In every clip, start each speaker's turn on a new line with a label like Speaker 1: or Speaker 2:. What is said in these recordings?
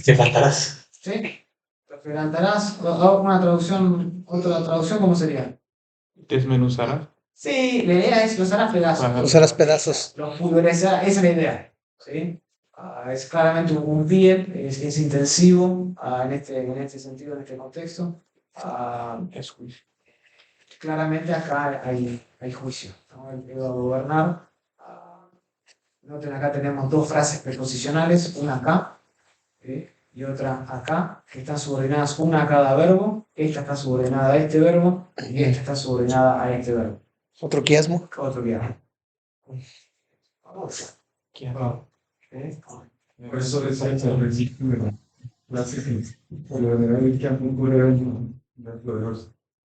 Speaker 1: Te faltarás.
Speaker 2: ¿Sí? Te quebrantarás. Una traducción, otra traducción, ¿cómo sería?
Speaker 3: Desmenuzarás.
Speaker 2: Sí, la idea es los harás pedazos.
Speaker 3: Ajá.
Speaker 4: Los harás pedazos.
Speaker 2: Los pulverizarás, esa es la idea. ¿Sí? Es claramente un bien, es intensivo en este sentido, en este contexto.
Speaker 3: Es juicio.
Speaker 2: Claramente acá hay juicio, ¿no? Él va a gobernar. Noten, acá tenemos dos frases preposicionales, una acá, ¿sí? Y otra acá, que están subordinadas una a cada verbo. Esta está subordinada a este verbo y esta está subordinada a este verbo.
Speaker 4: Otro quiasmo.
Speaker 2: Otro quiasmo.
Speaker 5: Por eso decía al principio de la clase que por lo general el campo ocurre dentro de verso.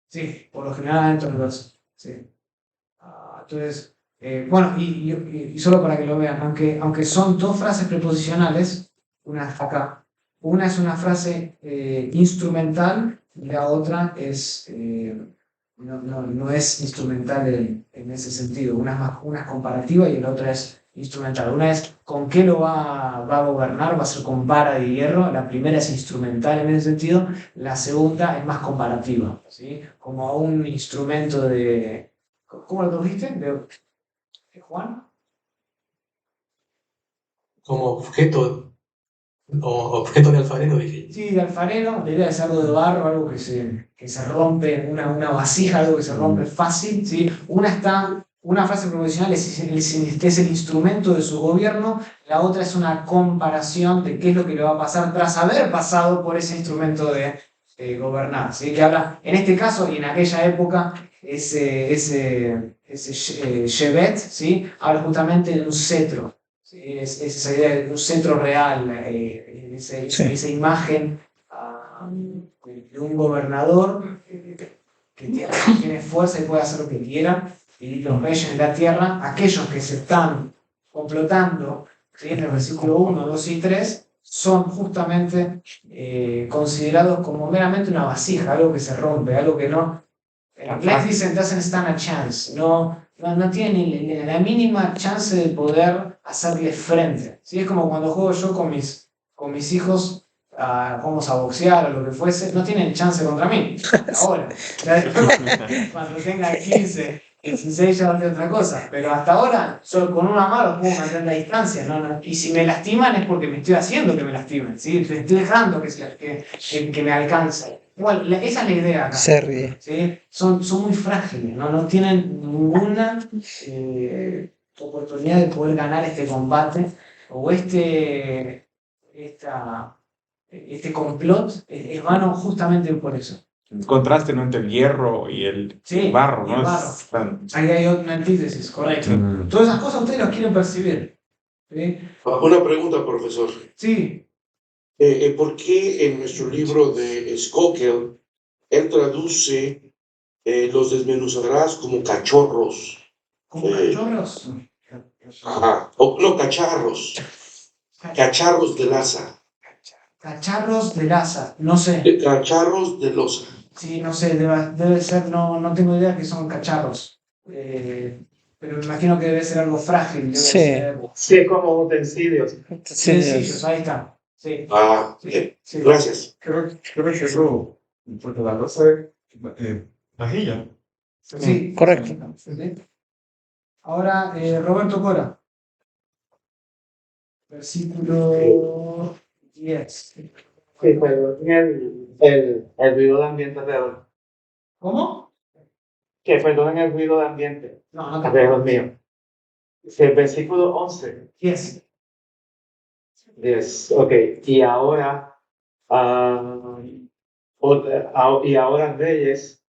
Speaker 2: Sí, por lo general dentro del verso. Sí. Entonces, bueno, y solo para que lo vean, aunque son dos frases preposicionales, una acá, una es una frase instrumental y la otra es, no es instrumental en ese sentido. Una es comparativa y la otra es instrumental. Una es con qué lo va a gobernar, va a ser con vara de hierro. La primera es instrumental en ese sentido, la segunda es más comparativa, ¿sí? Como un instrumento de... ¿Cómo lo tradujiste? ¿De Juan?
Speaker 1: Como objeto, o objeto de alfarero, dije.
Speaker 2: Sí, de alfarero, la idea es algo de barro, algo que se rompe, una vasija, algo que se rompe fácil, ¿sí? Una frase provisional es el instrumento de su gobierno, la otra es una comparación de qué es lo que le va a pasar tras haber pasado por ese instrumento de gobernar, ¿sí? Que habla, en este caso y en aquella época, ese Shevet, ¿sí? Habla justamente de un cetro. Sí, es esa idea de un centro real, esa imagen de un gobernador que tiene fuerza y puede hacer lo que quiera, y los reyes de la tierra, aquellos que se están complotando, ¿sí? En el versículo 1, 2 y 3, son justamente considerados como meramente una vasija, algo que se rompe, algo que no... En inglés dicen doesn't stand a chance, no tienen ni la mínima chance de poder hacerle frente. ¿Sí? Es como cuando juego yo con mis hijos, vamos a boxear o lo que fuese, no tienen chance contra mí. Ahora, cuando tenga 15, 16 ya va a ser otra cosa. Pero hasta ahora, yo con una mano puedo mantener la distancia. ¿No? Y si me lastiman es porque me estoy haciendo que me lastimen. ¿Sí? Estoy dejando que me alcance. Igual, esa es la idea acá.
Speaker 4: Se ríe.
Speaker 2: ¿Sí? Son muy frágiles, no tienen ninguna oportunidad de poder ganar este combate o este complot es vano justamente por eso.
Speaker 3: El contraste, ¿no? Entre el hierro y el
Speaker 2: Sí,
Speaker 3: barro,
Speaker 2: y
Speaker 3: ¿no?
Speaker 2: el barro.
Speaker 3: Es tan...
Speaker 2: Ahí hay una antítesis, correcto. Todas esas cosas ustedes las quieren percibir. ¿Sí?
Speaker 6: Una pregunta, profesor.
Speaker 2: Sí.
Speaker 6: ¿Por qué en nuestro libro de Skokel él traduce los desmenuzarás como cachorros?
Speaker 2: ¿Como cachorros?
Speaker 6: Ajá. No, cacharros. Cacharros de laza.
Speaker 2: Cacharros de laza, no sé.
Speaker 6: Cacharros de loza.
Speaker 2: Sí, no sé, debe ser, no tengo idea que son cacharros. Pero me imagino que debe ser algo frágil. Debe
Speaker 4: Sí.
Speaker 2: ser
Speaker 7: Sí, como utensilios.
Speaker 2: sencillos, ahí está. Sí.
Speaker 6: Sí. Gracias.
Speaker 5: Creo que eso, porque la losa es vajilla.
Speaker 2: Sí,
Speaker 4: correcto.
Speaker 2: Sí. Ahora, Roberto Cora. Versículo 10.
Speaker 7: Sí, perdonen el ruido de ambiente alrededor.
Speaker 2: ¿Cómo?
Speaker 7: Que perdonen el ruido de ambiente
Speaker 2: No te
Speaker 7: alrededor mío. Sí, el versículo 11.
Speaker 2: 10.
Speaker 7: 10, ok. Y ahora, reyes,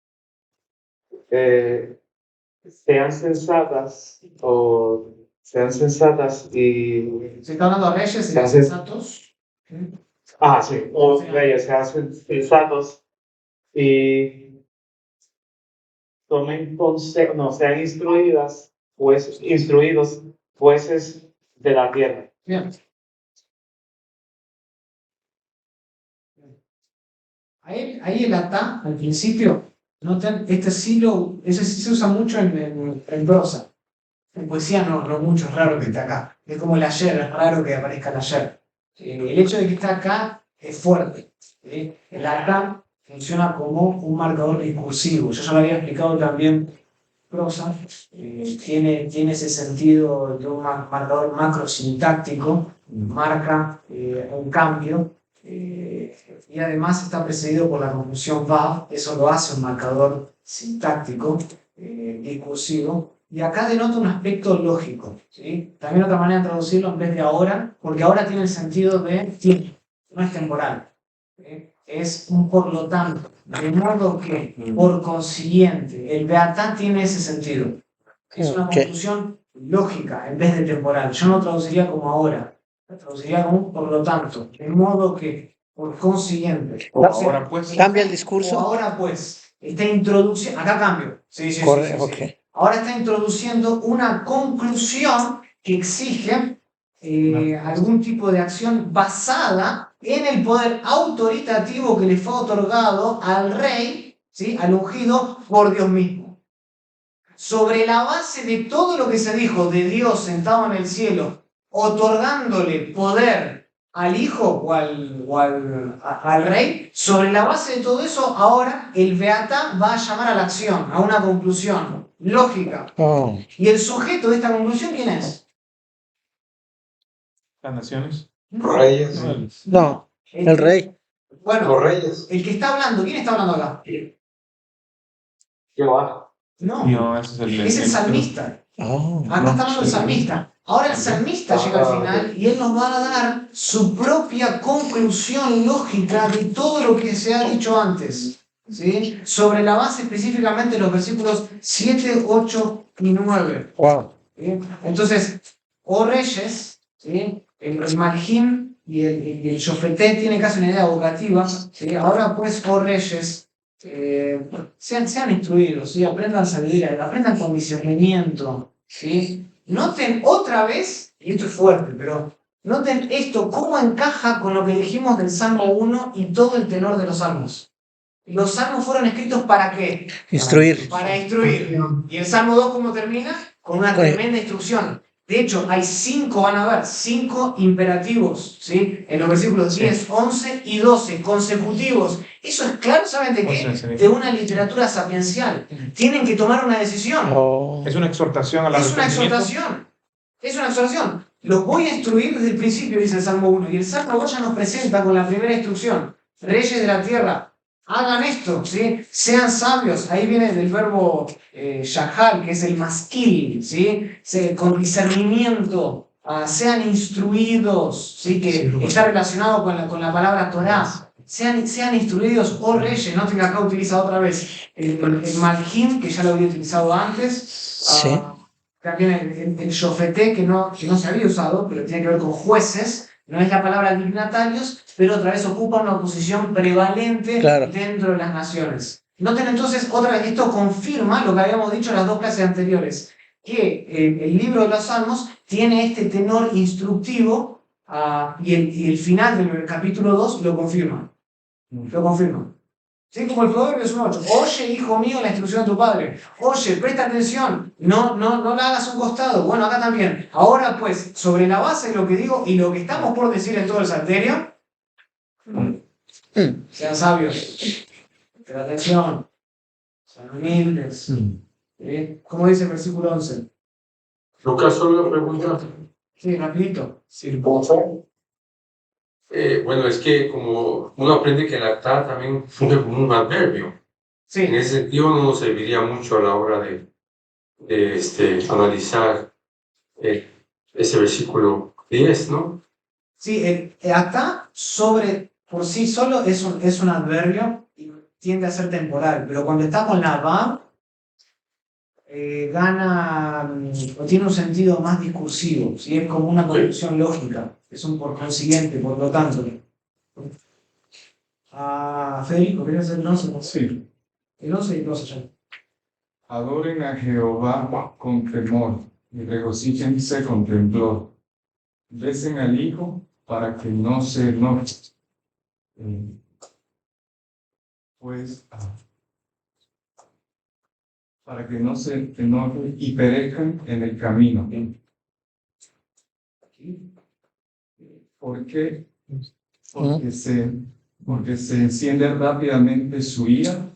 Speaker 7: sean sensatas y...
Speaker 2: Se está hablando a reyes y
Speaker 7: Gracias.
Speaker 2: sensatos.
Speaker 7: Sí, reyes, sean sensatos y tomen consejo, no, sean instruidos, jueces de la tierra.
Speaker 2: Bien. Ahí el atá, al principio, noten, ese sí se usa mucho en prosa. En poesía no mucho, es raro que esté acá. Es como el ayer, es raro que aparezca el ayer. el hecho de que está acá es fuerte. ¿Sí? El acá funciona como un marcador discursivo. Yo ya lo había explicado también prosa, tiene ese sentido de un marcador macrosintáctico, marca un cambio, y además está precedido por la conjunción va, eso lo hace un marcador sintáctico, discursivo, y acá denota un aspecto lógico. ¿Sí? También otra manera de traducirlo en vez de ahora, porque ahora tiene el sentido de tiempo, no es temporal. Es un por lo tanto, de modo que, por consiguiente, el beatá tiene ese sentido. Es una conclusión lógica en vez de temporal. Yo no traduciría como ahora, traduciría como por lo tanto, de modo que, por consiguiente.
Speaker 3: O ahora pues.
Speaker 4: ¿Cambia el discurso?
Speaker 2: O ahora pues, está introduciendo, acá cambio. Sí, sí,
Speaker 4: Corre,
Speaker 2: sí, sí, sí.
Speaker 4: ok.
Speaker 2: Ahora está introduciendo una conclusión que exige algún tipo de acción basada en el poder autoritativo que le fue otorgado al rey, ¿sí? Al ungido por Dios mismo. Sobre la base de todo lo que se dijo de Dios sentado en el cielo, otorgándole poder al hijo al rey, sobre la base de todo eso, ahora el beatá va a llamar a la acción, a una conclusión lógica.
Speaker 4: Oh.
Speaker 2: ¿Y el sujeto de esta conclusión quién es?
Speaker 3: Las naciones.
Speaker 6: Reyes.
Speaker 4: No, el rey.
Speaker 2: Bueno,
Speaker 6: Los reyes.
Speaker 2: el que está hablando, ¿quién está hablando acá?
Speaker 6: Jehová.
Speaker 2: No,
Speaker 3: No, ese
Speaker 2: es el salmista.
Speaker 4: Oh.
Speaker 2: Acá está hablando el salmista. Ahora el salmista llega al final y él nos va a dar su propia conclusión lógica de todo lo que se ha dicho antes, ¿sí? Sobre la base específicamente de los versículos 7, 8 y 9.
Speaker 4: Wow.
Speaker 2: ¿Sí? Entonces, oh reyes, ¿sí? El Malhim y el Shofeté tienen casi una idea vocativa, ¿sí? Ahora pues, oh reyes, sean instruidos, ¿sí? Aprendan sabiduría, aprendan con discernimiento, ¿sí? Noten otra vez, y esto es fuerte, pero noten esto, cómo encaja con lo que dijimos del Salmo 1 y todo el tenor de los salmos. Los salmos fueron escritos ¿para qué?
Speaker 4: Instruir.
Speaker 2: Para instruir. ¿Y el Salmo 2 cómo termina? Con una tremenda instrucción. De hecho, hay 5 imperativos, ¿sí? En los versículos 10, 11 y 12, consecutivos. Eso es claro, ¿saben de qué? De una literatura sapiencial. Tienen que tomar una decisión.
Speaker 4: Oh.
Speaker 3: Es una exhortación a la
Speaker 2: Es una
Speaker 3: arrepentimiento.
Speaker 2: exhortación. Es una exhortación. Los voy a instruir desde el principio, dice el Salmo 1. Y el Salmo 2 ya nos presenta con la primera instrucción. Reyes de la tierra, hagan esto, ¿sí? Sean sabios. Ahí viene del verbo shahal, que es el masquil, ¿sí? Con discernimiento. Sean instruidos, ¿sí? Que está relacionado con la palabra Torah. Sean instruidos, oh reyes. Noten que acá utiliza otra vez el malhim, que ya lo había utilizado antes.
Speaker 4: Sí.
Speaker 2: También el shofeté, que no se había usado, pero tiene que ver con jueces. No es la palabra dignatarios, pero otra vez ocupa una posición prevalente dentro de las naciones. Noten entonces, otra vez, esto confirma lo que habíamos dicho en las 2 clases anteriores, que el libro de los Salmos tiene este tenor instructivo y el final del capítulo 2 lo confirma. Lo confirma. ¿Sí? Como el Proverbios 1:8. Oye, hijo mío, la instrucción de tu padre. Oye, presta atención. No la hagas a un costado. Bueno, acá también. Ahora pues, sobre la base de lo que digo y lo que estamos por decir en todo el salterio, sean sabios. Presten atención. Sean humildes. ¿Sí? ¿Cómo dice el versículo 11?
Speaker 1: Lucas, solo una pregunta.
Speaker 2: Sí, rapidito.
Speaker 1: Bueno, es que como uno aprende que el acta también funge como un adverbio.
Speaker 2: Sí.
Speaker 1: En ese sentido no nos serviría mucho a la hora de analizar ese versículo 10, ¿no?
Speaker 2: Sí, el acta por sí solo es un adverbio y tiende a ser temporal, pero cuando está con la va, gana o tiene un sentido más discursivo, ¿sí? Es como una conclusión lógica, es un por consiguiente, por lo tanto. Federico, ¿querías hacer el 11?
Speaker 5: Sí.
Speaker 2: El 11 y el 12 ya.
Speaker 5: Adoren a Jehová con temor y regocíjense con temblor. Besen al Hijo para que no se enoje. Para que no se enoje y perezcan en el camino. Porque porque se enciende rápidamente su ira.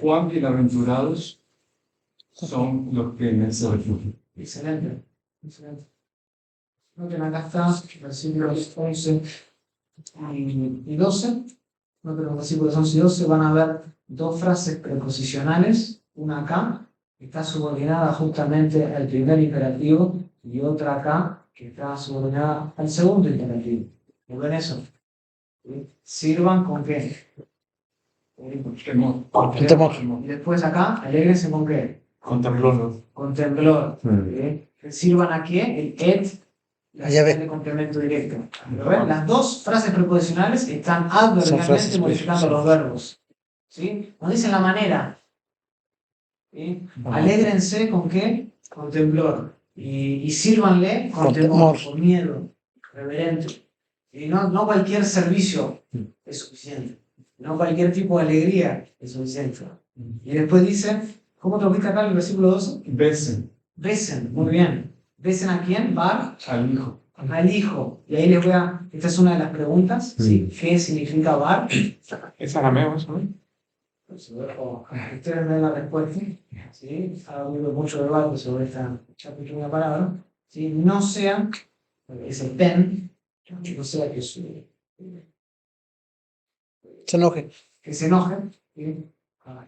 Speaker 5: Cuán bienaventurados son los que en él se refugian.
Speaker 2: Excelente, excelente. Noten acá está, versículos 11 y 12. Noten los versículos 11 y 12, van a ver dos frases preposicionales, una acá, que está subordinada justamente al primer imperativo, y otra acá, que está subordinada al segundo imperativo. ¿Ven eso? ¿Sí? ¿Sirvan con qué?
Speaker 5: Temor.
Speaker 2: Con
Speaker 4: temor.
Speaker 2: Y después acá, alégrense con qué?
Speaker 3: Con temblor.
Speaker 2: Con temblor. ¿Sí? ¿Sirvan a qué? El et, la
Speaker 4: Ya ve.
Speaker 2: señal de complemento directo. ¿Lo ven? Las dos frases preposicionales están
Speaker 4: Son
Speaker 2: adverbialmente
Speaker 4: frases
Speaker 2: modificando los verbos. ¿Sí? Nos dicen la manera. ¿Sí? Alégrense con qué? Con temblor. Y sírvanle con temor, con miedo, reverente. Y no cualquier servicio es suficiente. No cualquier tipo de alegría es suficiente. Y después dice, ¿cómo te lo viste acá en el versículo 12?
Speaker 5: Besen
Speaker 2: Besen, muy bien. ¿Besen a quién? Bar,
Speaker 5: al hijo.
Speaker 2: al hijo. Y ahí les voy a, esta es una de las preguntas, ¿sí? ¿Qué significa bar?
Speaker 3: Es arameo eso, ¿no?
Speaker 2: Ustedes me den la respuesta, ¿sí? Ha habido mucho debate sobre esta pequeña palabra, ¿sí? No sea, es el pen, no sea que se
Speaker 4: enoje.
Speaker 2: que se enojen, ¿sí?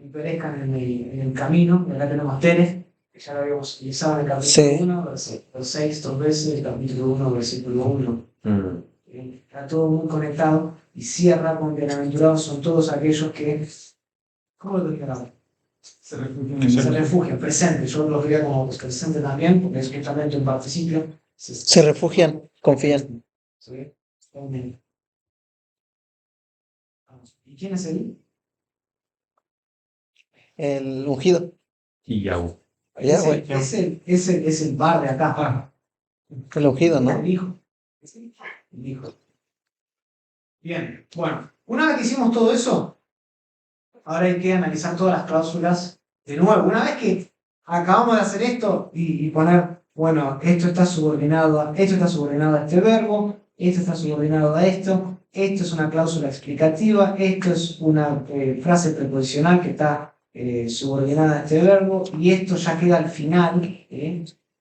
Speaker 2: Y perezcan en el camino. Acá tenemos teres, que ya lo habíamos utilizado en el capítulo
Speaker 4: Sí.
Speaker 2: 1, versículo 6, 2 veces, el capítulo 1, versículo 1. Está todo muy conectado y cierra con bienaventurados son todos aquellos que, ¿cómo lo dije ahora?
Speaker 5: Se refugian en
Speaker 2: Se
Speaker 5: él.
Speaker 2: refugian, presente. Yo lo diría como presente también, porque es justamente un participio.
Speaker 4: Se refugian, confían.
Speaker 2: ¿Sí? ¿Y quién es él?
Speaker 4: El ungido.
Speaker 5: Y Yahweh.
Speaker 4: Ya, güey.
Speaker 2: Es el bar de acá.
Speaker 4: El ungido, ¿no?
Speaker 2: El hijo. El hijo. Bien, bueno, una vez que hicimos todo eso, ahora hay que analizar todas las cláusulas de nuevo. Una vez que acabamos de hacer esto y poner, bueno, esto está subordinado a este verbo, esto está subordinado a esto es una cláusula explicativa, esto es una frase preposicional que está subordinada a este verbo, y esto ya queda al final.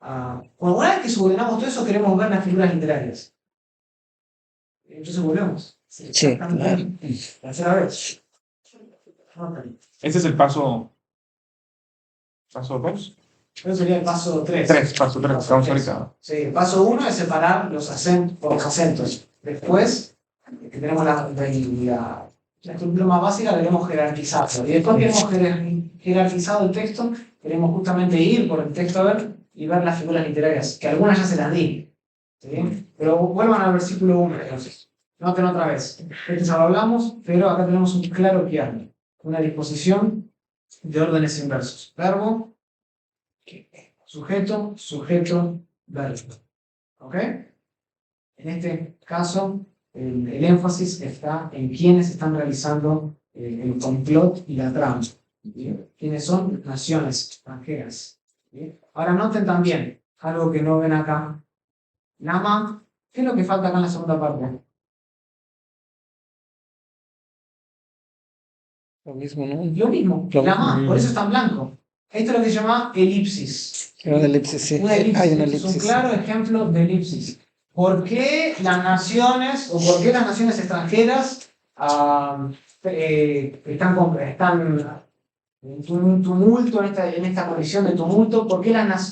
Speaker 2: Bueno, una vez que subordinamos todo eso, queremos ver las figuras literarias. Entonces volvemos.
Speaker 4: Sí, claro.
Speaker 2: Tercera vez.
Speaker 3: Ese es el paso 2.
Speaker 2: Eso sería el paso 3.
Speaker 3: Paso 3, estamos ahorita.
Speaker 2: Sí, el paso 1 es separar los acentos por los acentos. Después, que tenemos la estructura más básica, queremos jerarquizarlo. Y después que hemos jerarquizado el texto, queremos justamente ir por el texto a ver y ver las figuras literarias, que algunas ya se las di. ¿Sí? Pero vuelvan al versículo 1 entonces. Noten otra vez. Esto ya lo hablamos, pero acá tenemos un claro guiarme. Una disposición de órdenes inversos. Verbo, sujeto, verbo. ¿Ok? En este caso, el énfasis está en quienes están realizando el complot y la trama. ¿Sí? ¿Quiénes son? Naciones extranjeras. ¿Sí? Ahora noten también algo que no ven acá. Nama, ¿qué es lo que falta acá en la segunda parte?
Speaker 4: Lo mismo, ¿no?
Speaker 2: Lo mismo,
Speaker 4: Lo
Speaker 2: Nama,
Speaker 4: mismo.
Speaker 2: por eso es tan blanco. Esto es lo que se llama elipsis.
Speaker 4: Una elipsis, sí.
Speaker 2: Una elipsis.
Speaker 4: Hay una
Speaker 2: Este es un
Speaker 4: elipsis.
Speaker 2: claro ejemplo de elipsis. ¿Por qué las naciones extranjeras están en un tumulto, en esta condición de tumulto?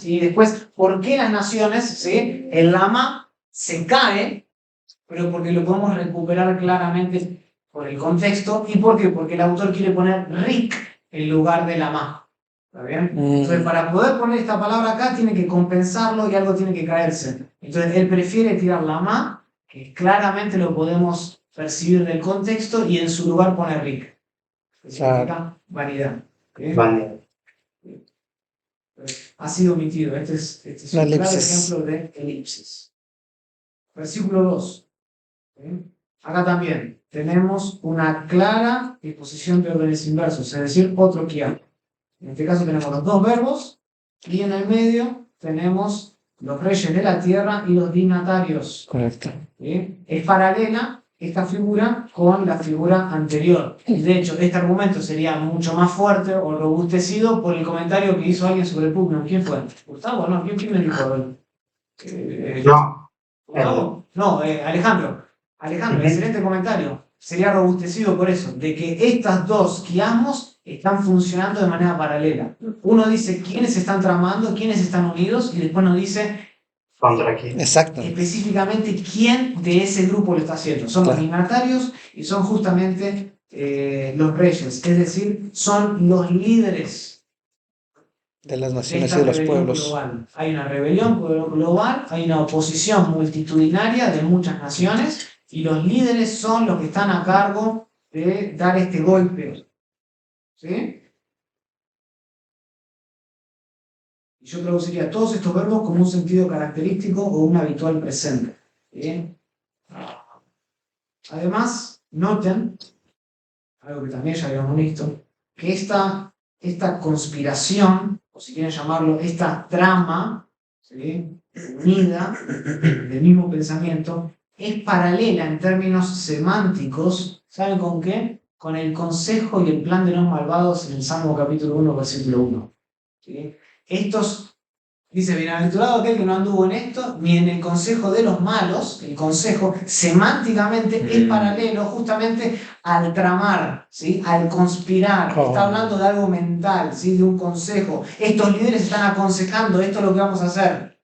Speaker 2: Y después, ¿por qué las naciones, ¿sí? El lama se cae, pero porque lo podemos recuperar claramente por el contexto? ¿Y por qué? Porque el autor quiere poner Rick en lugar de lama. ¿Está bien? Entonces, para poder poner esta palabra acá, tiene que compensarlo y algo tiene que caerse. Entonces, él prefiere tirar lama, que claramente lo podemos percibir del contexto, y en su lugar pone Rick. Que significa vanidad. ¿Sí?
Speaker 7: Vale.
Speaker 2: Ha sido omitido. Este es
Speaker 4: La
Speaker 2: un claro
Speaker 4: elipsis.
Speaker 2: ejemplo de elipsis. Versículo 2. ¿Sí? Acá también tenemos una clara disposición de órdenes inversos, es decir, otro quiar. En este caso tenemos los dos verbos y en el medio tenemos los reyes de la tierra y los dignatarios.
Speaker 4: Correcto.
Speaker 2: ¿Sí? Es paralela esta figura con la figura anterior. De hecho, este argumento sería mucho más fuerte o robustecido por el comentario que hizo alguien sobre Putnam. ¿Quién fue? ¿Gustavo? No, ¿quién me dijo?
Speaker 7: No.
Speaker 2: ¿Gustavo? No, Alejandro. Alejandro, excelente comentario. Sería robustecido por eso, de que estas dos quiasmos están funcionando de manera paralela. Uno dice quiénes están tramando, quiénes están unidos, y después nos dice
Speaker 7: ¿Contra quién?
Speaker 4: Exacto.
Speaker 2: específicamente quién de ese grupo lo está haciendo. Son los
Speaker 4: Claro.
Speaker 2: dignatarios y son justamente los reyes, es decir, son los líderes
Speaker 4: De las
Speaker 2: de
Speaker 4: naciones
Speaker 2: esta
Speaker 4: y de los
Speaker 2: rebelión
Speaker 4: pueblos.
Speaker 2: global. Hay una rebelión global, hay una oposición multitudinaria de muchas naciones y los líderes son los que están a cargo de dar este golpe. ¿Sí? Y yo traduciría todos estos verbos como un sentido característico o un habitual presente. ¿Sí? Además, noten, algo que también ya habíamos visto, que esta conspiración, o si quieren llamarlo, esta trama, ¿sí?, unida del mismo pensamiento, es paralela en términos semánticos, ¿saben con qué? Con el consejo y el plan de los malvados en el Salmo capítulo 1, versículo 1. ¿Sí? Estos, dice, bienaventurado aquel que no anduvo en esto, ni en el consejo de los malos. El consejo semánticamente es paralelo justamente al tramar, ¿sí?, al conspirar. Está hablando de algo mental, ¿sí?, de un consejo. Estos líderes están aconsejando, esto es lo que vamos a hacer.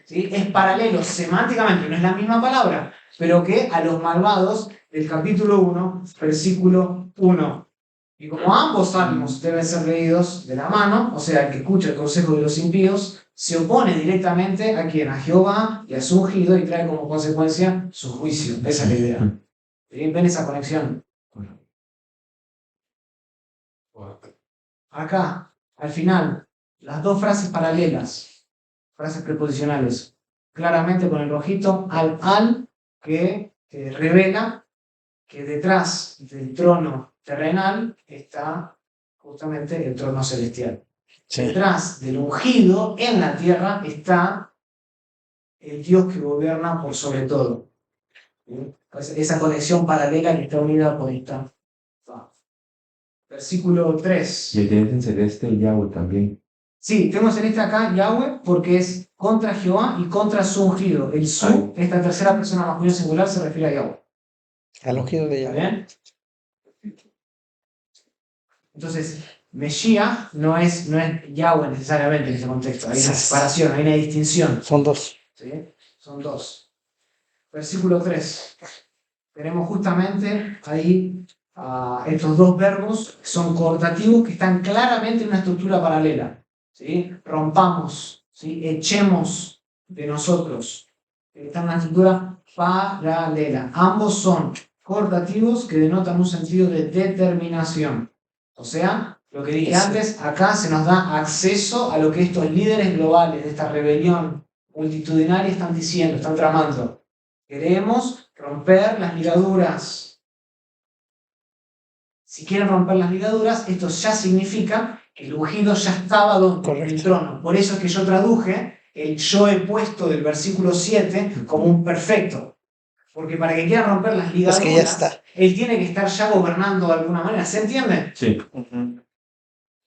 Speaker 2: ¿Sí? Es paralelo semánticamente, no es la misma palabra, pero que a los malvados del capítulo 1, versículo 1. Y como ambos salmos deben ser leídos de la mano, o sea, el que escucha el consejo de los impíos, se opone directamente a quien, a Jehová y a su ungido, y trae como consecuencia su juicio. Esa es la idea. ¿Ven esa conexión? Acá, al final, las dos frases paralelas, frases preposicionales, claramente con el rojito, al que revela que detrás del trono terrenal está justamente el trono celestial.
Speaker 4: Sí.
Speaker 2: Detrás del ungido en la tierra está el Dios que gobierna por sobre todo. ¿Sí? Pues esa conexión paralela que está unida por esta. Versículo 3.
Speaker 8: Y tienes en celeste y Yahweh también.
Speaker 2: Sí, tenemos en esta acá Yahweh porque es contra Jehová y contra su ungido. El su, esta tercera persona masculina singular, se refiere a Yahweh.
Speaker 4: Al ungido de
Speaker 2: ¿Está
Speaker 4: Yahweh.
Speaker 2: bien? Entonces, Mesías no es Yahweh necesariamente en ese contexto. Hay una separación, hay una distinción.
Speaker 4: Son dos.
Speaker 2: ¿Sí? Son dos. Versículo 3. Tenemos justamente ahí estos dos verbos que son coortativos que están claramente en una estructura paralela. ¿Sí? Rompamos, ¿sí? Echemos de nosotros. Está en una estructura paralela. Ambos son coortativos que denotan un sentido de determinación. O sea, lo que dije antes, acá se nos da acceso a lo que estos líderes globales de esta rebelión multitudinaria están diciendo, están tramando. Queremos romper las ligaduras. Si quieren romper las ligaduras, esto ya significa que el ungido ya estaba en el trono. Por eso es que yo traduje el yo he puesto del versículo 7 como un perfecto. Porque para que quieran romper las ligaduras,
Speaker 4: Es que ya está.
Speaker 2: él tiene que estar ya gobernando de alguna manera. ¿Se entiende?
Speaker 8: Sí.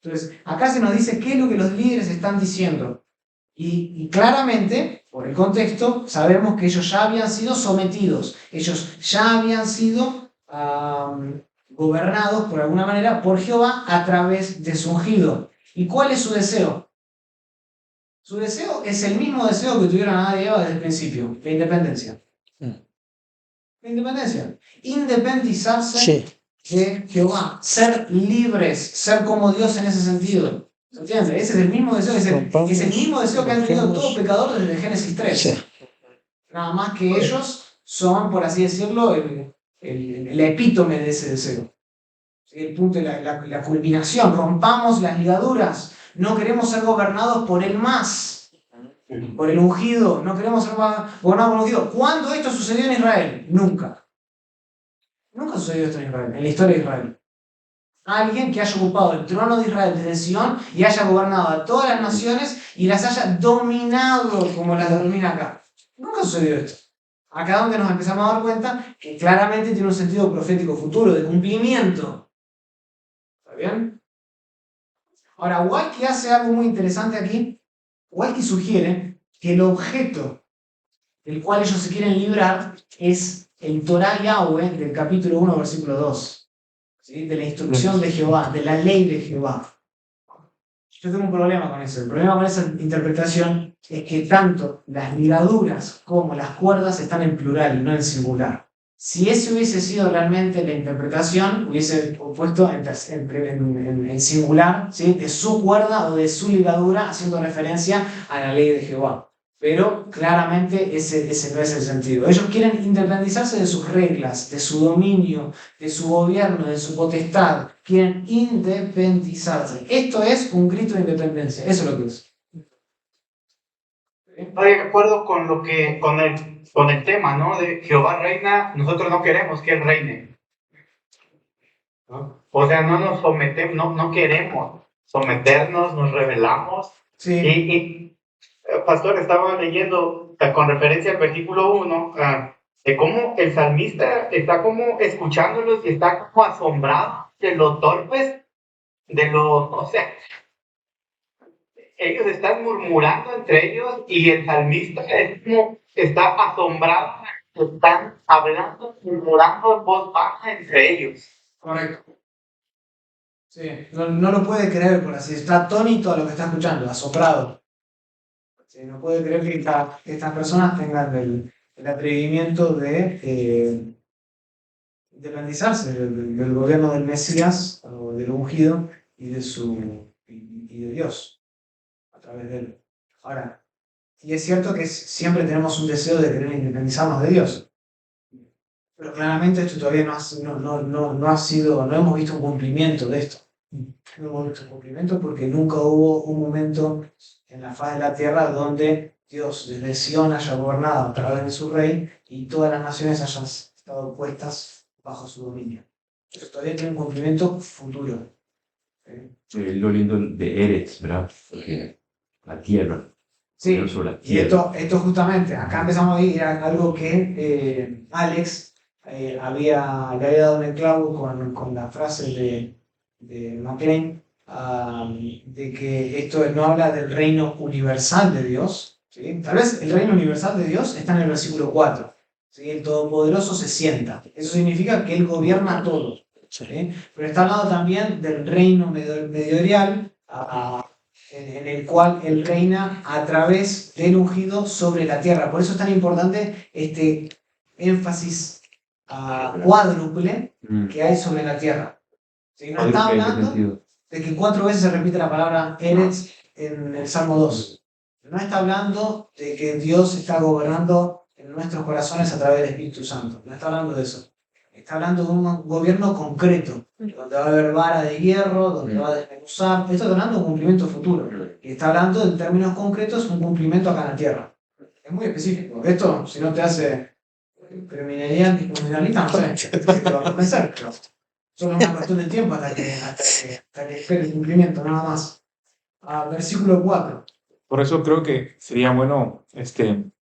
Speaker 2: Entonces, acá se nos dice qué es lo que los líderes están diciendo. Y claramente, por el contexto, sabemos que ellos ya habían sido sometidos. Ellos ya habían sido gobernados, por alguna manera, por Jehová a través de su ungido. ¿Y cuál es su deseo? Su deseo es el mismo deseo que tuvieron Adán y Eva desde el principio, la independencia. La independencia. Independizarse de Jehová. Ser libres, ser como Dios en ese sentido. ¿Se entiende? Ese es el mismo deseo, es el mismo deseo que han tenido todo pecador desde Génesis 3.
Speaker 4: Sí.
Speaker 2: Nada más que ellos son, por así decirlo, el epítome de ese deseo. El punto de la culminación. Rompamos las ligaduras. No queremos ser gobernados por el más, por el ungido. No queremos ser gobernados por el ungido. ¿Cuándo esto sucedió en Israel? Nunca. Nunca sucedió esto en Israel, en la historia de Israel. alguien que haya ocupado el trono de Israel desde Sion y haya gobernado a todas las naciones y las haya dominado como las domina acá. Nunca sucedió esto. Acá donde nos empezamos a dar cuenta que claramente tiene un sentido profético futuro, de cumplimiento. ¿Está bien? Ahora, Walkie hace algo muy interesante aquí. Walkie sugiere que el objeto del cual ellos se quieren librar es el Torah Yahweh del capítulo 1, versículo 2. ¿Sí? De la instrucción de Jehová, de la ley de Jehová. Yo tengo un problema con eso. El problema con esa interpretación es que tanto las ligaduras como las cuerdas están en plural y no en singular. Si ese hubiese sido realmente la interpretación, hubiese puesto en singular, ¿sí? De su cuerda o de su ligadura, haciendo referencia a la ley de Jehová. Pero claramente ese no es el sentido. Ellos quieren independizarse de sus reglas, de su dominio, de su gobierno, de su potestad. Quieren independizarse. Esto es un grito de independencia. Eso es lo que es.
Speaker 7: Estoy de acuerdo con con el tema, ¿no? De Jehová reina, nosotros no queremos que Él reine. ¿No? O sea, no nos sometemos, no queremos someternos, nos rebelamos.
Speaker 2: Sí.
Speaker 7: Pastor, estaba leyendo con referencia al versículo 1, de cómo el salmista está como escuchándolos y está como asombrado de lo torpes, o sea, ellos están murmurando entre ellos y el salmista es como está asombrado, están hablando, murmurando en voz baja entre ellos.
Speaker 2: Correcto. Sí, no lo puede creer, por así. Está atónito a lo que está escuchando, asombrado. Sí, no puede creer que estas personas tengan el atrevimiento de independizarse del gobierno del Mesías o del ungido y de Dios a través de él. Ahora, y es cierto que siempre tenemos un deseo de querer independizarnos de Dios. Pero claramente esto todavía no hemos visto un cumplimiento de esto. No hemos visto un cumplimiento porque nunca hubo un momento en la faz de la tierra donde Dios desde Sion haya gobernado a través de su rey y todas las naciones hayan estado puestas bajo su dominio. Eso todavía tiene un cumplimiento futuro.
Speaker 8: Lo lindo de Eretz, ¿verdad? Porque la tierra.
Speaker 2: Sí,
Speaker 8: La
Speaker 2: y
Speaker 8: tierra.
Speaker 2: esto justamente, acá empezamos a ir a algo que Alex le había dado en el clavo con la frase de McLean, de que esto no habla del reino universal de Dios. ¿Sí? Tal vez el reino universal de Dios está en el versículo 4. ¿Sí? El Todopoderoso se sienta. Eso significa que Él gobierna todo. ¿Sí? Pero está hablando también del reino mediorial, en el cual Él reina a través del ungido sobre la tierra. Por eso es tan importante este énfasis cuádruple que hay sobre la tierra. ¿Sí? No está hablando de que 4 veces se repite la palabra Eretz en el Salmo 2. No está hablando de que Dios está gobernando en nuestros corazones a través del Espíritu Santo. No está hablando de eso. Está hablando de un gobierno concreto, donde va a haber vara de hierro, donde va a desmenuzar. Esto está hablando de un cumplimiento futuro. Y está hablando en términos concretos un cumplimiento acá en la tierra. Es muy específico. Esto, si no te hace criminalidad anticonstitucionalista, no sé, te va a convencer, pero solo es una cuestión de tiempo hasta que espere el cumplimiento, nada más. Versículo 4.
Speaker 3: Por eso creo que sería bueno,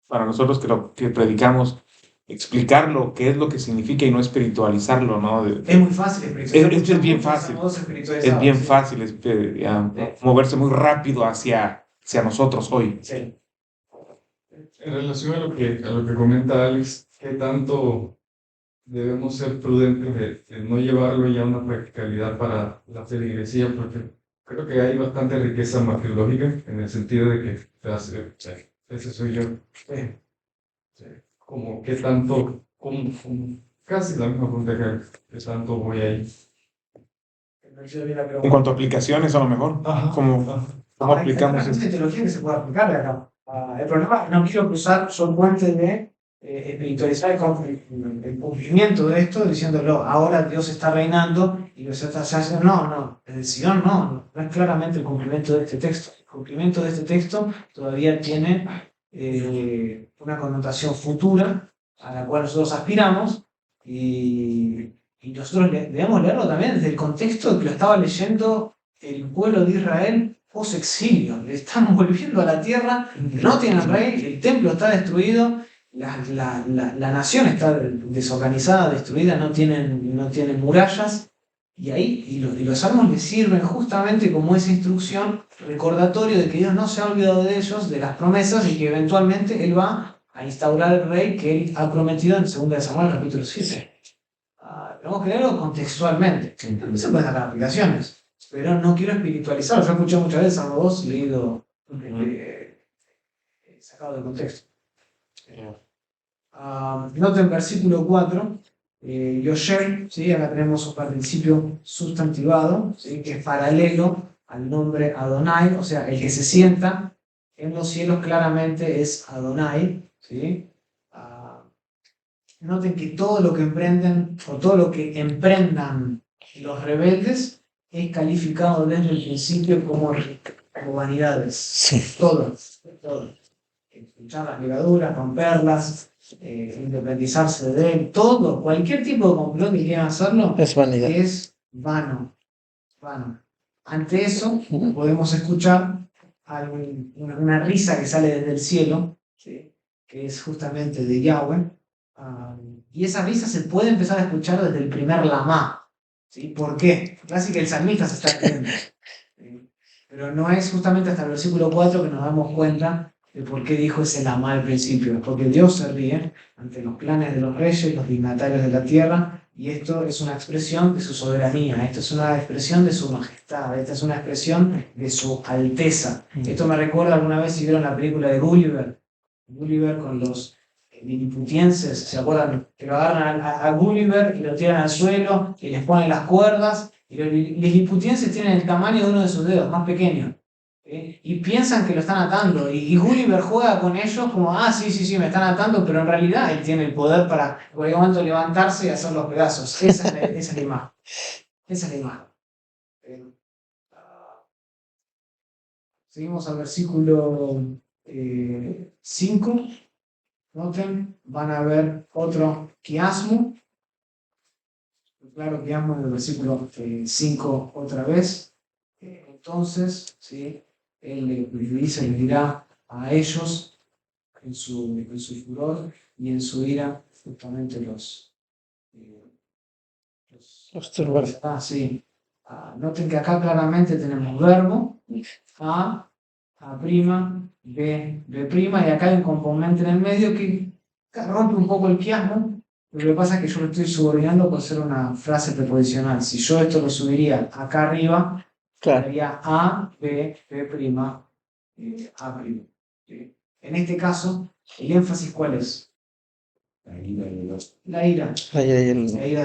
Speaker 3: para nosotros que predicamos, explicarlo, qué es lo que significa y no espiritualizarlo, ¿no?
Speaker 2: Es muy fácil espiritualizar.
Speaker 3: Es bien fácil. Es bien fácil moverse muy rápido hacia nosotros hoy.
Speaker 2: Sí.
Speaker 5: En relación a lo que comenta Alex, ¿qué tanto debemos ser prudentes de no llevarlo ya a una practicalidad para la feligresía? Porque creo que hay bastante riqueza martirológica en el sentido de que ese soy yo.
Speaker 2: Sí.
Speaker 5: Como qué tanto, casi la misma pregunta que tanto voy ahí.
Speaker 3: En cuanto a aplicaciones, a lo mejor. ¿Cómo aplicamos
Speaker 2: eso? Hay teología que se puede aplicar acá. El problema, no quiero cruzar, son puentes de espiritualizar el cumplimiento de esto, diciéndolo, ahora Dios está reinando y los está haciendo. No, el Sion no es claramente el cumplimiento de este texto. El cumplimiento de este texto todavía tiene una connotación futura a la cual nosotros aspiramos y y nosotros debemos leerlo también desde el contexto de que lo estaba leyendo el pueblo de Israel post-exilio. Le están volviendo a la tierra, no tienen rey, el templo está destruido, la nación está desorganizada, destruida, no tienen murallas. Y ahí, y los salmos les sirven justamente como esa instrucción, recordatorio de que Dios no se ha olvidado de ellos, de las promesas, y que eventualmente Él va a instaurar el rey que Él ha prometido en 2 de Samuel, capítulo 7. Tenemos que leerlo contextualmente. También se pueden sacar aplicaciones, pero no quiero espiritualizarlo. Yo escuché muchas veces Salmo 2 leído, sacado de contexto. Noten versículo 4. Yosher, ¿sí? Acá tenemos un participio sustantivado, ¿sí? Que es paralelo al nombre Adonai, o sea, el que se sienta en los cielos claramente es Adonai, ¿sí? Noten que todo lo que emprenden o todo lo que emprendan los rebeldes es calificado desde el principio como vanidades.
Speaker 4: Sí.
Speaker 2: Todo. Escuchar las ligaduras, romperlas, independizarse de él, todo, cualquier tipo de complot que quieran hacerlo,
Speaker 4: Es vanidad.
Speaker 2: es vano. Ante eso podemos escuchar una risa que sale desde el cielo, ¿sí? Que es justamente de Yahweh, y esa risa se puede empezar a escuchar desde el primer lamá, ¿sí? ¿Por qué? Casi que el salmista se está riendo, ¿sí? Pero no es justamente hasta el versículo 4 que nos damos cuenta de por qué dijo ese lamá al principio, porque Dios se ríe ante los planes de los reyes, los dignatarios de la tierra, y esto es una expresión de su soberanía, esto es una expresión de su majestad, esta es una expresión de su alteza. Esto me recuerda alguna vez si vieron la película de Gulliver con los liliputienses, ¿se acuerdan? Que lo agarran a Gulliver y lo tiran al suelo y les ponen las cuerdas, y los liliputienses tienen el tamaño de uno de sus dedos, más pequeño. Y piensan que lo están atando, y Gulliver juega con ellos como, sí, me están atando, pero en realidad él tiene el poder para en cualquier momento levantarse y hacer los pedazos. Esa es la imagen. Esa es la imagen. Seguimos al versículo 5. Noten, van a ver otro quiasmo. Claro, quiasmo en el versículo 5 otra vez. Entonces, ¿sí? Él les dirá a ellos en su furor y en su ira, justamente los
Speaker 4: turbará.
Speaker 2: Sí. Noten que acá claramente tenemos verbo, A prima, B prima, y acá hay un componente en el medio que rompe un poco el quiasmo. Lo que pasa es que yo lo estoy subordinando por ser una frase preposicional. Si yo esto lo subiría acá arriba,
Speaker 4: Claro.
Speaker 2: sería A, B prima, A prima. ¿Sí? En este caso, ¿el énfasis cuál es? La ira de Dios. La ira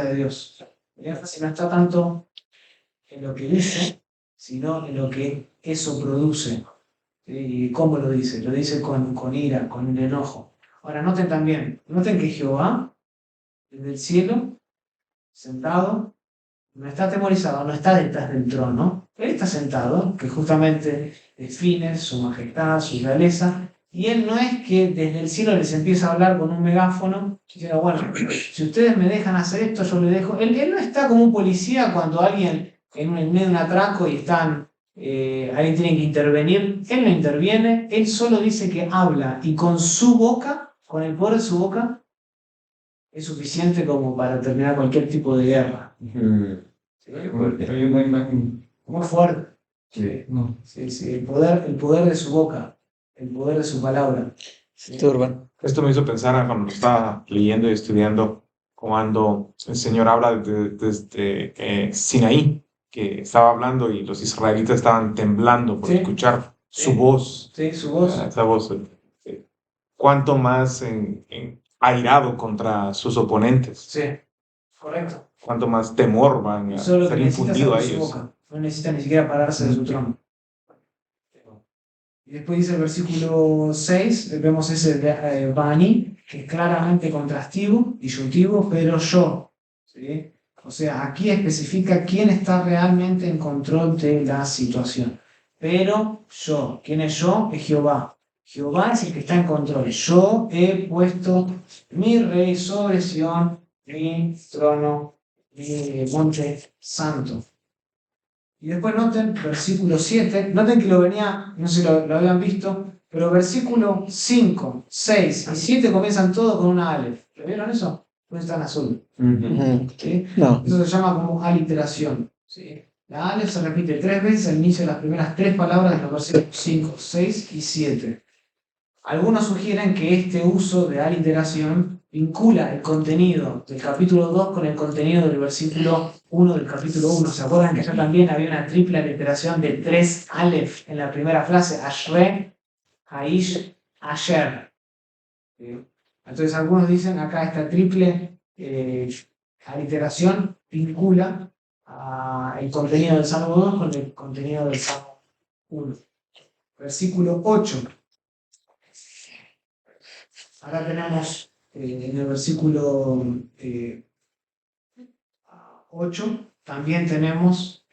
Speaker 2: de Dios. El énfasis no está tanto en lo que dice, sino en lo que eso produce. ¿Sí? ¿Y cómo lo dice? Lo dice con ira, con un enojo. Ahora, noten que Jehová, desde el cielo, sentado, no está atemorizado, no está detrás del trono. Él está sentado, que justamente define su majestad, su realeza, y él no es que desde el cielo les empieza a hablar con un megáfono, diciendo, bueno, si ustedes me dejan hacer esto, yo le dejo. Él no está como un policía cuando alguien en medio de un atraco y alguien tiene que intervenir. Él no interviene, él solo dice que habla, y con su boca, con el poder de su boca, es suficiente como para terminar cualquier tipo de guerra. ¿Sí?
Speaker 5: Hay una imagen.
Speaker 2: Muy fuerte.
Speaker 5: Sí, no.
Speaker 2: Sí, el poder de su boca, el poder de su palabra. ¿Sí?
Speaker 4: Turban.
Speaker 3: Esto me hizo pensar cuando lo estaba leyendo y estudiando, cuando el Señor habla desde Sinaí, que estaba hablando y los israelitas estaban temblando por escuchar su voz.
Speaker 2: Sí, su voz.
Speaker 3: Esa voz. Cuánto más airado contra sus oponentes.
Speaker 2: Sí, correcto.
Speaker 3: Cuánto más temor van a
Speaker 2: Solo
Speaker 3: ser
Speaker 2: que necesita
Speaker 3: infundido a
Speaker 2: cerrar su
Speaker 3: ellos.
Speaker 2: boca. No necesita ni siquiera pararse de su trono. Y después dice el versículo 6, vemos ese Bani, que es claramente contrastivo, disyuntivo, pero yo. ¿Sí? O sea, aquí especifica quién está realmente en control de la situación. Pero yo, ¿quién es yo? Es Jehová. Jehová es el que está en control. Yo he puesto mi rey sobre Sión, mi trono Monte Santo. Y después noten versículo 7, noten que lo venía, no sé si lo habían visto, pero versículo 5, 6 y 7 comienzan todos con una Aleph. ¿Lo vieron eso? No está en azul.
Speaker 4: Ujú.
Speaker 2: ¿Sí?
Speaker 4: No.
Speaker 2: Eso se llama como aliteración. ¿Sí? La Aleph se repite 3 veces al inicio de las primeras 3 palabras de los versículos 5, 6 y 7. Algunos sugieren que este uso de aliteración vincula el contenido del capítulo 2 con el contenido del versículo 1 del capítulo 1. ¿Se acuerdan que ya también había una triple aliteración de 3 Aleph en la primera frase? Ashre, Haish, Asher. ¿Sí? Entonces algunos dicen acá esta triple aliteración vincula el contenido del Salmo 2 con el contenido del Salmo 1. Versículo 8. Acá tenemos en el versículo 8, también tenemos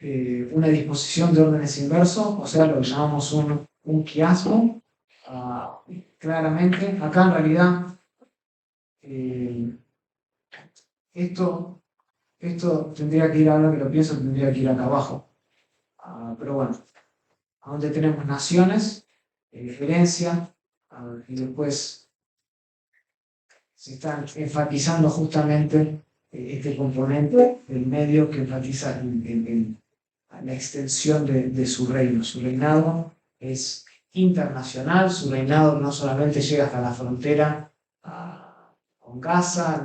Speaker 2: una disposición de órdenes inversos, o sea, lo que llamamos un quiasmo. Claramente, acá en realidad, esto tendría que ir, ahora que lo pienso, tendría que ir acá abajo. Pero bueno, a donde tenemos naciones, herencia, y después se está enfatizando justamente este componente del medio que enfatiza en la extensión de su reino. Su reinado es internacional, su reinado no solamente llega hasta la frontera con Gaza,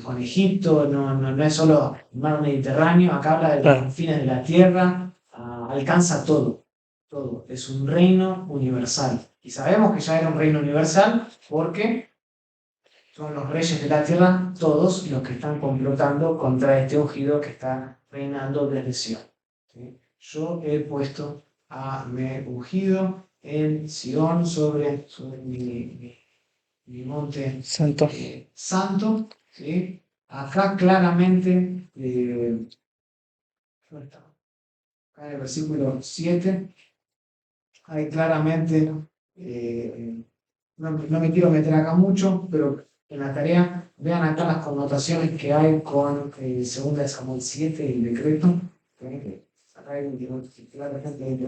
Speaker 2: con Egipto, no es solo el mar Mediterráneo, acá habla de los confines de la tierra, alcanza todo, todo. Es un reino universal. Y sabemos que ya era un reino universal porque son los reyes de la tierra, todos los que están complotando contra este ungido que está reinando desde Sion. ¿Sí? Yo he puesto a mi ungido en Sion sobre mi monte
Speaker 4: Santo.
Speaker 2: santo. ¿Sí? Acá claramente, acá en el versículo 7, hay claramente, no me quiero meter acá mucho, pero en la tarea, vean acá las connotaciones que hay con 2 de Samuel 7 y el decreto. Acá hay claramente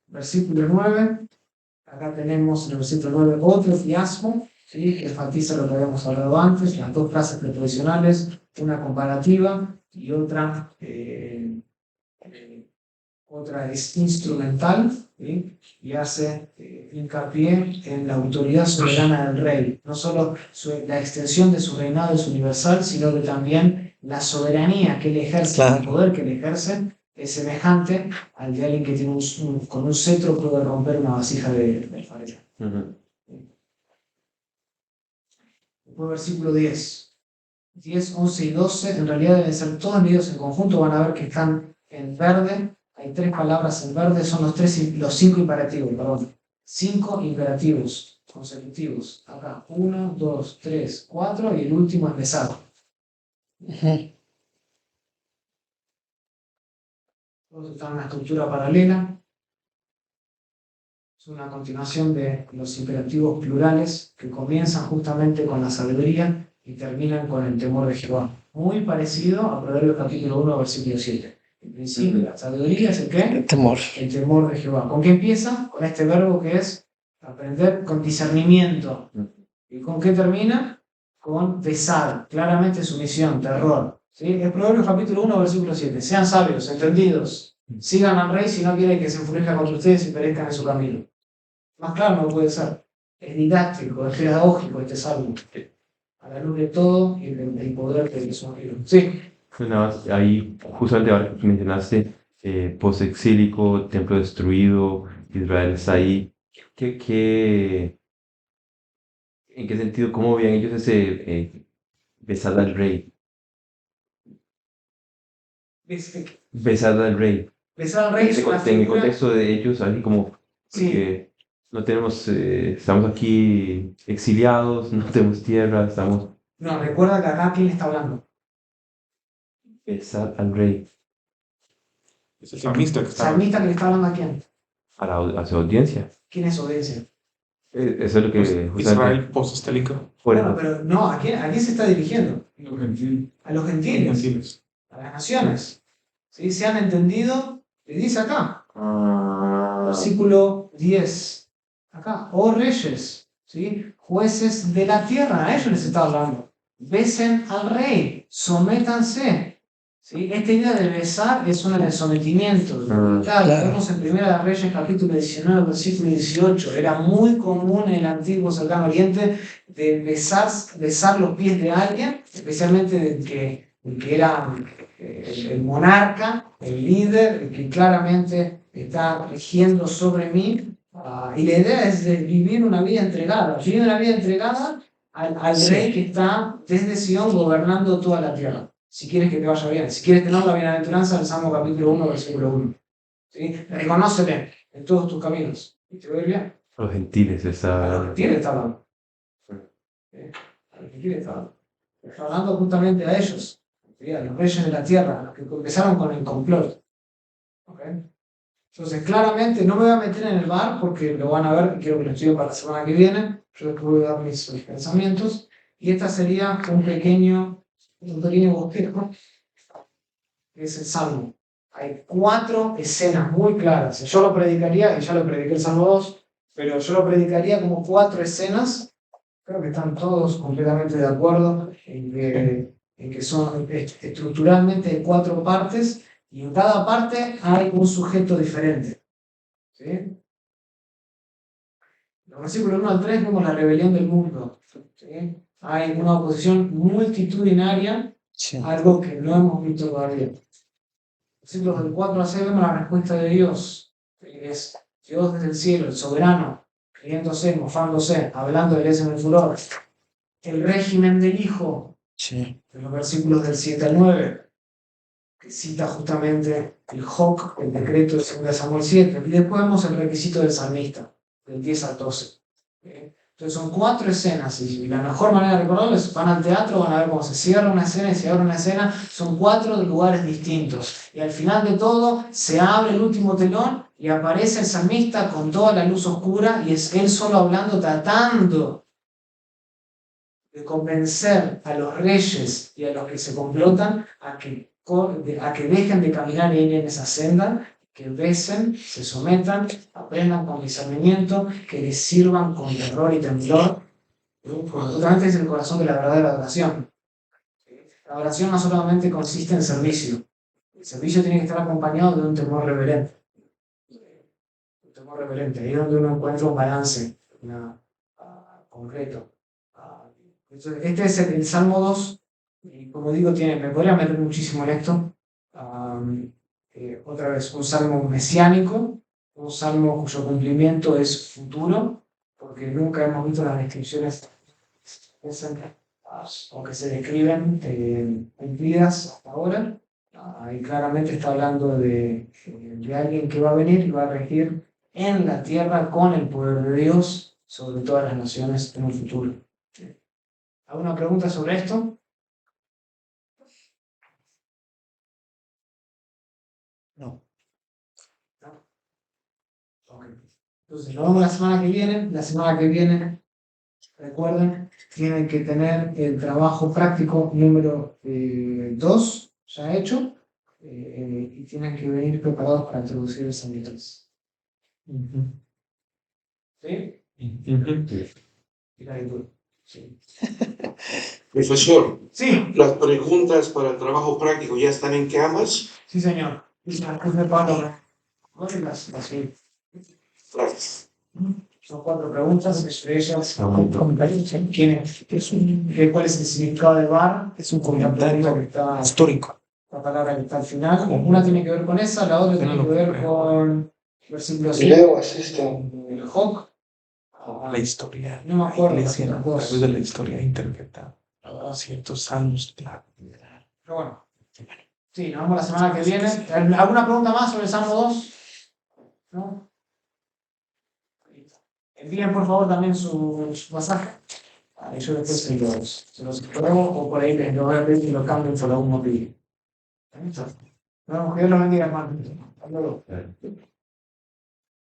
Speaker 2: versículo 9. Acá tenemos en el versículo 9 otro quiasmo, ¿sí? Que enfatiza lo que habíamos hablado antes, las dos frases preposicionales, una comparativa y otra es instrumental, ¿sí? Y hace hincapié en la autoridad soberana del rey. No solo la extensión de su reinado es universal, sino que también la soberanía que él ejerce,
Speaker 4: Claro.
Speaker 2: el poder que él ejerce, es semejante al de alguien que tiene con un cetro puede romper una vasija de alfarero. Después versículo 10. 10, 11 y 12, en realidad deben ser todos medidos en conjunto, van a ver que están en verde. Hay 3 palabras en verde, son los 5 imperativos, perdón. 5 imperativos consecutivos. Acá, 1, 2, 3, 4 y el último es besado. Todos están en una estructura paralela. Es una continuación de los imperativos plurales que comienzan justamente con la sabiduría y terminan con el temor de Jehová. Muy parecido a Proverbios capítulo 1, versículo 7. En principio, la sabiduría es el ¿qué?
Speaker 4: El temor.
Speaker 2: El temor de Jehová. ¿Con qué empieza? Con este verbo que es aprender con discernimiento. ¿Y con qué termina? Con pesar. Claramente sumisión, terror. ¿Sí? Es Proverbios capítulo 1, versículo 7. Sean sabios, entendidos. Sigan al rey si no quieren que se enfurezca contra ustedes y perezcan en su camino. Más claro no puede ser. Es didáctico, es pedagógico este salmo. A la luz de todo y del poder que es ungido. Sí.
Speaker 8: Nada más, ahí justamente ahora que mencionaste post-exílico, templo destruido, Israel está ahí. ¿En qué sentido, cómo veían ellos ese besar al rey? Besar al rey.
Speaker 2: Besar al rey es una
Speaker 8: En el
Speaker 2: figura.
Speaker 8: contexto de ellos, así como
Speaker 2: Sí.
Speaker 8: que no tenemos, estamos aquí exiliados, no tenemos tierra, estamos
Speaker 2: No, recuerda que acá quién está hablando.
Speaker 8: besar al rey,
Speaker 3: Es el salmista que
Speaker 2: El
Speaker 3: está.
Speaker 2: salmista que le está hablando a quién.
Speaker 8: a su audiencia.
Speaker 2: ¿Quién es obediencia?
Speaker 8: Eso es lo que justamente...
Speaker 3: Israel posestélico.
Speaker 8: Por
Speaker 2: Bueno,
Speaker 8: eso,
Speaker 2: pero no, a quién se está dirigiendo?
Speaker 5: Los gentiles.
Speaker 2: A los gentiles,
Speaker 3: Gentiles.
Speaker 2: a las naciones. ¿Sí? ¿Se han entendido? Le dice acá, versículo 10. Acá, oh reyes, ¿sí? Jueces de la tierra, a ellos les está hablando. Besen al rey, sométanse. ¿Sí? Esta idea de besar es una de sometimiento. Claro,
Speaker 4: Claro.
Speaker 2: vemos en Primera de Reyes capítulo 19, versículo 18. Era muy común en el antiguo cercano oriente de besar los pies de alguien, especialmente del que era el monarca, el líder, el que claramente está regiendo sobre mí. Y la idea es de vivir una vida entregada, vivir una vida entregada al
Speaker 4: Sí.
Speaker 2: rey que está desde Sion gobernando toda la tierra. Si quieres que te vaya bien, si quieres tener la bienaventuranza del Salmo capítulo 1, versículo 1. ¿Sí? Reconócele en todos tus caminos y te va a ir bien.
Speaker 8: a los gentiles
Speaker 2: A los
Speaker 8: está...
Speaker 2: gentiles está hablando. A los gentiles está hablando. Está hablando justamente a ellos, ¿sí? A los reyes de la tierra, a los que empezaron con el complot. ¿Ok? Entonces, claramente, no me voy a meter en el bar porque lo van a ver, quiero que lo estudien para la semana que viene. Yo les voy a dar mis pensamientos. Y esta sería un pequeño bosquejo, que es el Salmo. Hay 4 escenas muy claras. Yo lo predicaría, y ya lo prediqué el Salmo 2, pero yo lo predicaría como 4 escenas. Creo que están todos completamente de acuerdo en que son estructuralmente de 4 partes, y en cada parte hay un sujeto diferente. ¿Sí? En los versículos 1 al 3 vemos la rebelión del mundo. ¿Sí? Hay una oposición multitudinaria,
Speaker 4: Sí.
Speaker 2: algo que no hemos visto todavía. Versículos del 4 al 6 vemos la respuesta de Dios. Es Dios desde el cielo, el soberano, riéndose, mofándose, hablando de él en el furor. El régimen del Hijo,
Speaker 4: Sí.
Speaker 2: en los versículos del 7 al 9, que cita justamente el Joc, el decreto de 2 Samuel 7. Y después vemos el requisito del salmista, del 10 al 12. Entonces son 4 escenas, y la mejor manera de recordarles, van al teatro, van a ver cómo se cierra una escena y se abre una escena. Son 4 lugares distintos. Y al final de todo, se abre el último telón y aparece el salmista con toda la luz oscura, y es él solo hablando, tratando de convencer a los reyes y a los que se complotan a que dejen de caminar en esa senda, que besen, se sometan, aprendan con discernimiento, que les sirvan con terror y temblor. Porque justamente es el corazón de la verdadera adoración. La oración no solamente consiste en servicio. El servicio tiene que estar acompañado de un temor reverente. Un temor reverente. Ahí es donde uno encuentra un balance concreto. Entonces, este es el Salmo 2, y como digo, me podría meter muchísimo en esto. Otra vez, un salmo mesiánico, un salmo cuyo cumplimiento es futuro, porque nunca hemos visto las descripciones o que se describen cumplidas hasta ahora. Ahí claramente está hablando de alguien que va a venir y va a regir en la tierra con el poder de Dios sobre todas las naciones en un futuro. ¿Alguna pregunta sobre esto?
Speaker 4: No.
Speaker 2: ¿No? Ok. Entonces, nos vemos la semana que viene. La semana que viene, recuerden, tienen que tener el trabajo práctico número 2 ya hecho, y tienen que venir preparados para introducir el San Nicolás. ¿Sí? Y la lectura. Sí.
Speaker 6: Profesor,
Speaker 2: Sí,
Speaker 6: las preguntas para el trabajo práctico ya están en Canvas.
Speaker 2: sí, señor. Y las de Pablo. Sí.
Speaker 6: Gracias.
Speaker 2: Son 4 preguntas, entre ellas ¿cuál es el significado de bar?
Speaker 4: Es un
Speaker 2: La
Speaker 4: comentario
Speaker 2: pregunta que está,
Speaker 4: histórico.
Speaker 2: la palabra que está al final. Una tiene que ver con esa, la otra tiene que ver con versículo 5,
Speaker 6: Leo, asiste.
Speaker 2: el Joc.
Speaker 3: La historia,
Speaker 2: No me acuerdo
Speaker 3: la
Speaker 2: las
Speaker 3: iglesia,
Speaker 2: otras
Speaker 3: a través
Speaker 2: dos.
Speaker 3: de la historia interpreta ciertos salmos, claro.
Speaker 2: Pero bueno, sí, nos vemos la semana que viene. ¿Alguna pregunta más sobre el Salmo 2? ¿No? Envíen por favor también su pasaje. Yo después se los pruebo, o por ahí les voy a pedir que lo cambien por algún motivo. ¿Listo? Nos vemos, que Dios los bendiga, hermano. Hasta luego.